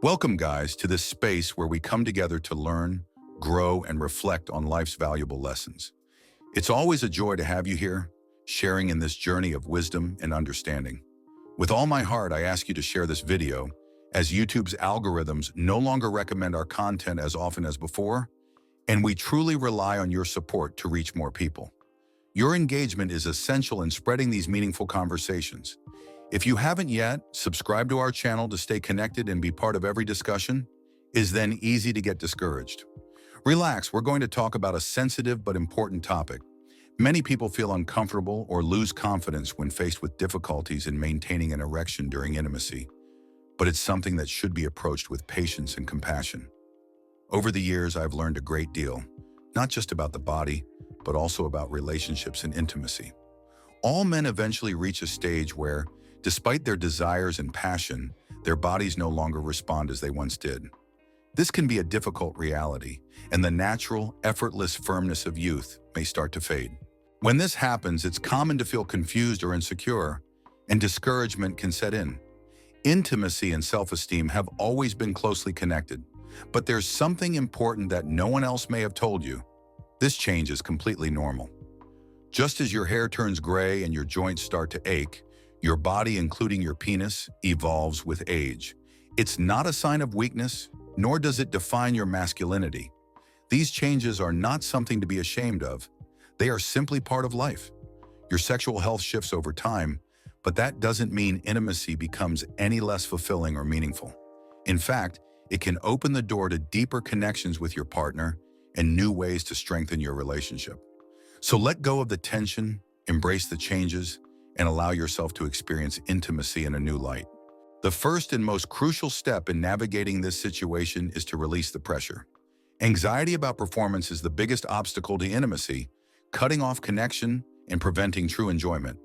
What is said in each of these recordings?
Welcome, guys, to this space where we come together to learn, grow, and reflect on life's valuable lessons. It's always a joy to have you here, sharing in this journey of wisdom and understanding. With all my heart, I ask you to share this video, as YouTube's algorithms no longer recommend our content as often as before, and we truly rely on your support to reach more people. Your engagement is essential in spreading these meaningful conversations. If you haven't yet, subscribe to our channel to stay connected and be part of every discussion. Is then easy to get discouraged. Relax, we're going to talk about a sensitive but important topic. Many people feel uncomfortable or lose confidence when faced with difficulties in maintaining an erection during intimacy, but it's something that should be approached with patience and compassion. Over the years, I've learned a great deal, not just about the body, but also about relationships and intimacy. All men eventually reach a stage where, despite their desires and passion, their bodies no longer respond as they once did. This can be a difficult reality, and the natural, effortless firmness of youth may start to fade. When this happens, it's common to feel confused or insecure, and discouragement can set in. Intimacy and self-esteem have always been closely connected, but there's something important that no one else may have told you. This change is completely normal. Just as your hair turns gray and your joints start to ache, your body, including your penis, evolves with age. It's not a sign of weakness, nor does it define your masculinity. These changes are not something to be ashamed of. They are simply part of life. Your sexual health shifts over time, but that doesn't mean intimacy becomes any less fulfilling or meaningful. In fact, it can open the door to deeper connections with your partner and new ways to strengthen your relationship. So let go of the tension, embrace the changes, and allow yourself to experience intimacy in a new light. The first and most crucial step in navigating this situation is to release the pressure. Anxiety about performance is the biggest obstacle to intimacy, cutting off connection and preventing true enjoyment.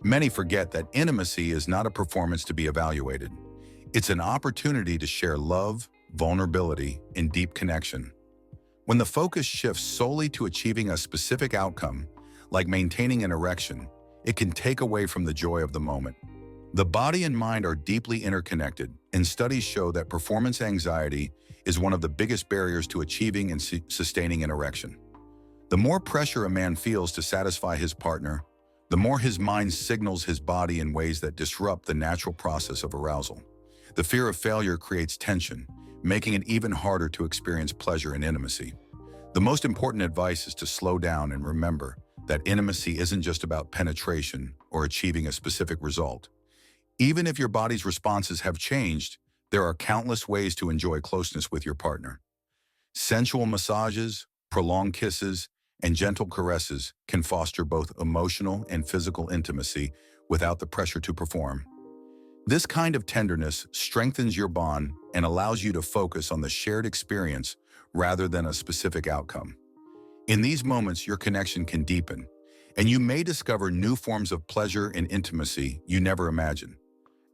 Many forget that intimacy is not a performance to be evaluated. It's an opportunity to share love, vulnerability, and deep connection. When the focus shifts solely to achieving a specific outcome, like maintaining an erection, it can take away from the joy of the moment. The body and mind are deeply interconnected, and studies show that performance anxiety is one of the biggest barriers to achieving and sustaining an erection. The more pressure a man feels to satisfy his partner, the more his mind signals his body in ways that disrupt the natural process of arousal. The fear of failure creates tension, making it even harder to experience pleasure and intimacy. The most important advice is to slow down and remember that intimacy isn't just about penetration or achieving a specific result. Even if your body's responses have changed, there are countless ways to enjoy closeness with your partner. Sensual massages, prolonged kisses, and gentle caresses can foster both emotional and physical intimacy without the pressure to perform. This kind of tenderness strengthens your bond and allows you to focus on the shared experience rather than a specific outcome. In these moments, your connection can deepen, and you may discover new forms of pleasure and intimacy you never imagined.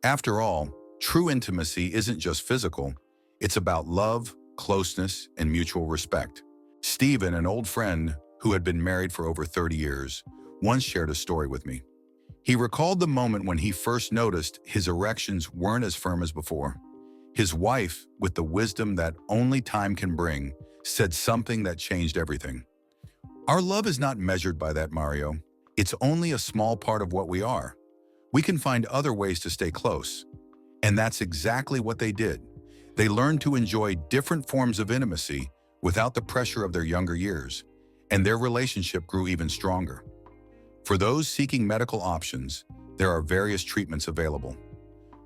After all, true intimacy isn't just physical, it's about love, closeness, and mutual respect. Stephen, an old friend who had been married for over 30 years, once shared a story with me. He recalled the moment when he first noticed his erections weren't as firm as before. His wife, with the wisdom that only time can bring, said something that changed everything. "Our love is not measured by that, Mario. It's only a small part of what we are. We can find other ways to stay close." And that's exactly what they did. They learned to enjoy different forms of intimacy without the pressure of their younger years, and their relationship grew even stronger. For those seeking medical options, there are various treatments available.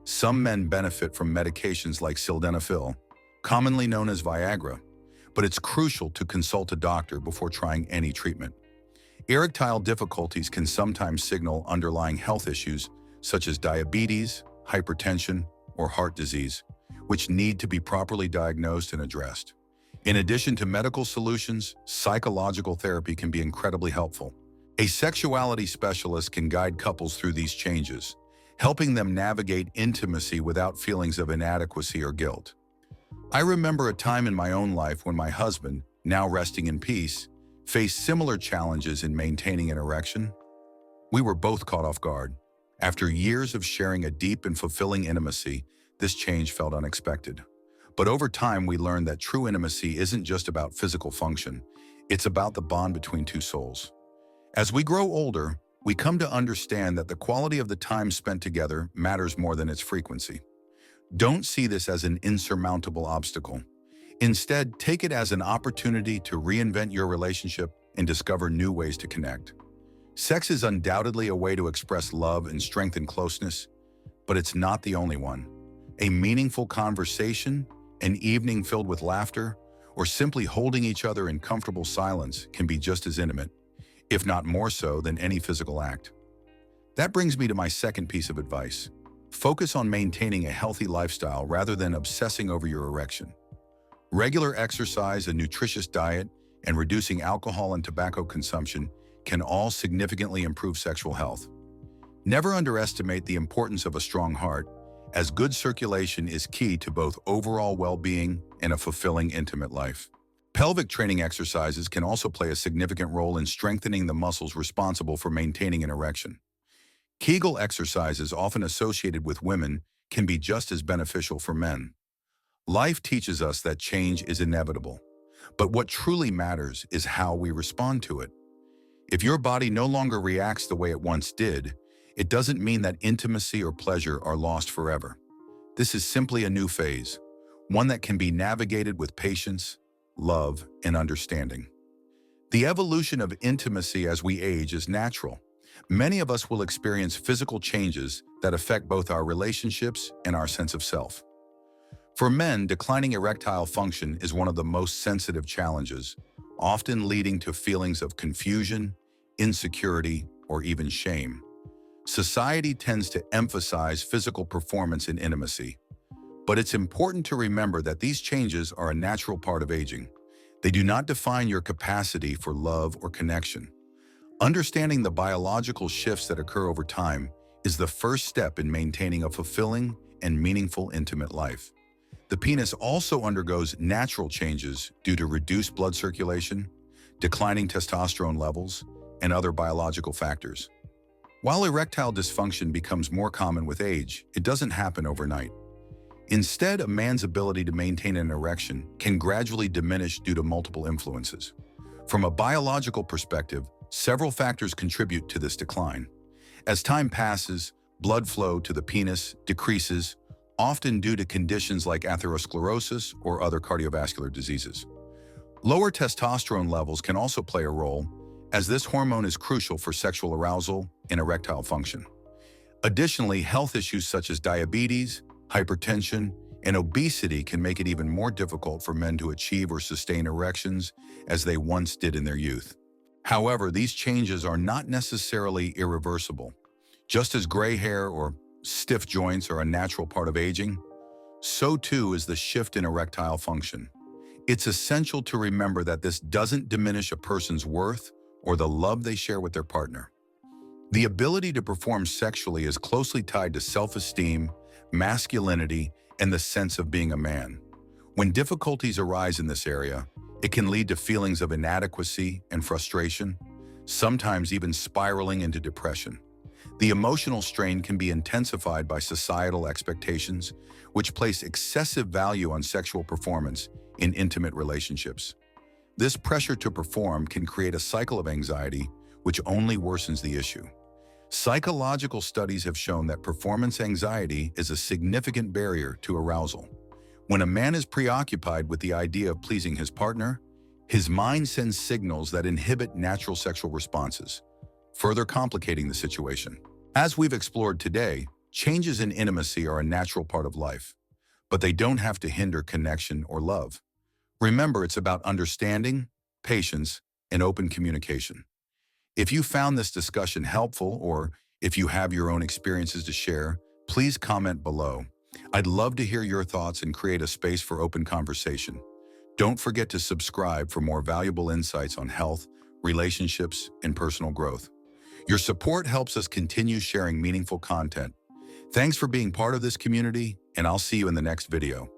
Some men benefit from medications like sildenafil, commonly known as Viagra, but it's crucial to consult a doctor before trying any treatment. Erectile difficulties can sometimes signal underlying health issues such as diabetes, hypertension, or heart disease, which need to be properly diagnosed and addressed. In addition to medical solutions, psychological therapy can be incredibly helpful. A sexuality specialist can guide couples through these changes, helping them navigate intimacy without feelings of inadequacy or guilt. I remember a time in my own life when my husband, now resting in peace, faced similar challenges in maintaining an erection. We were both caught off guard. After years of sharing a deep and fulfilling intimacy, this change felt unexpected. But over time, we learn that true intimacy isn't just about physical function. It's about the bond between two souls. As we grow older, we come to understand that the quality of the time spent together matters more than its frequency. Don't see this as an insurmountable obstacle. Instead, take it as an opportunity to reinvent your relationship and discover new ways to connect. Sex is undoubtedly a way to express love and strengthen closeness, but it's not the only one. A meaningful conversation, an evening filled with laughter, or simply holding each other in comfortable silence can be just as intimate, if not more so, than any physical act. That brings me to my second piece of advice. Focus on maintaining a healthy lifestyle rather than obsessing over your erection. Regular exercise, a nutritious diet, and reducing alcohol and tobacco consumption can all significantly improve sexual health. Never underestimate the importance of a strong heart, as good circulation is key to both overall well-being and a fulfilling intimate life. Pelvic training exercises can also play a significant role in strengthening the muscles responsible for maintaining an erection. Kegel exercises, often associated with women, can be just as beneficial for men. Life teaches us that change is inevitable, but what truly matters is how we respond to it. If your body no longer reacts the way it once did, it doesn't mean that intimacy or pleasure are lost forever. This is simply a new phase, one that can be navigated with patience, love, and understanding. The evolution of intimacy as we age is natural. Many of us will experience physical changes that affect both our relationships and our sense of self. For men, declining erectile function is one of the most sensitive challenges, often leading to feelings of confusion, insecurity, or even shame. Society tends to emphasize physical performance in intimacy, but it's important to remember that these changes are a natural part of aging. They do not define your capacity for love or connection. Understanding the biological shifts that occur over time is the first step in maintaining a fulfilling and meaningful intimate life. The penis also undergoes natural changes due to reduced blood circulation, declining testosterone levels, and other biological factors. While erectile dysfunction becomes more common with age, it doesn't happen overnight. Instead, a man's ability to maintain an erection can gradually diminish due to multiple influences. From a biological perspective, several factors contribute to this decline. As time passes, blood flow to the penis decreases, often due to conditions like atherosclerosis or other cardiovascular diseases. Lower testosterone levels can also play a role, as this hormone is crucial for sexual arousal and erectile function. Additionally, health issues such as diabetes, hypertension, and obesity can make it even more difficult for men to achieve or sustain erections as they once did in their youth. However, these changes are not necessarily irreversible. Just as gray hair or stiff joints are a natural part of aging, so too is the shift in erectile function. It's essential to remember that this doesn't diminish a person's worth or the love they share with their partner. The ability to perform sexually is closely tied to self-esteem, masculinity, and the sense of being a man. When difficulties arise in this area, it can lead to feelings of inadequacy and frustration, sometimes even spiraling into depression. The emotional strain can be intensified by societal expectations, which place excessive value on sexual performance in intimate relationships. This pressure to perform can create a cycle of anxiety, which only worsens the issue. Psychological studies have shown that performance anxiety is a significant barrier to arousal. When a man is preoccupied with the idea of pleasing his partner, his mind sends signals that inhibit natural sexual responses, further complicating the situation. As we've explored today, changes in intimacy are a natural part of life, but they don't have to hinder connection or love. Remember, it's about understanding, patience, and open communication. If you found this discussion helpful, or if you have your own experiences to share, please comment below. I'd love to hear your thoughts and create a space for open conversation. Don't forget to subscribe for more valuable insights on health, relationships, and personal growth. Your support helps us continue sharing meaningful content. Thanks for being part of this community, and I'll see you in the next video.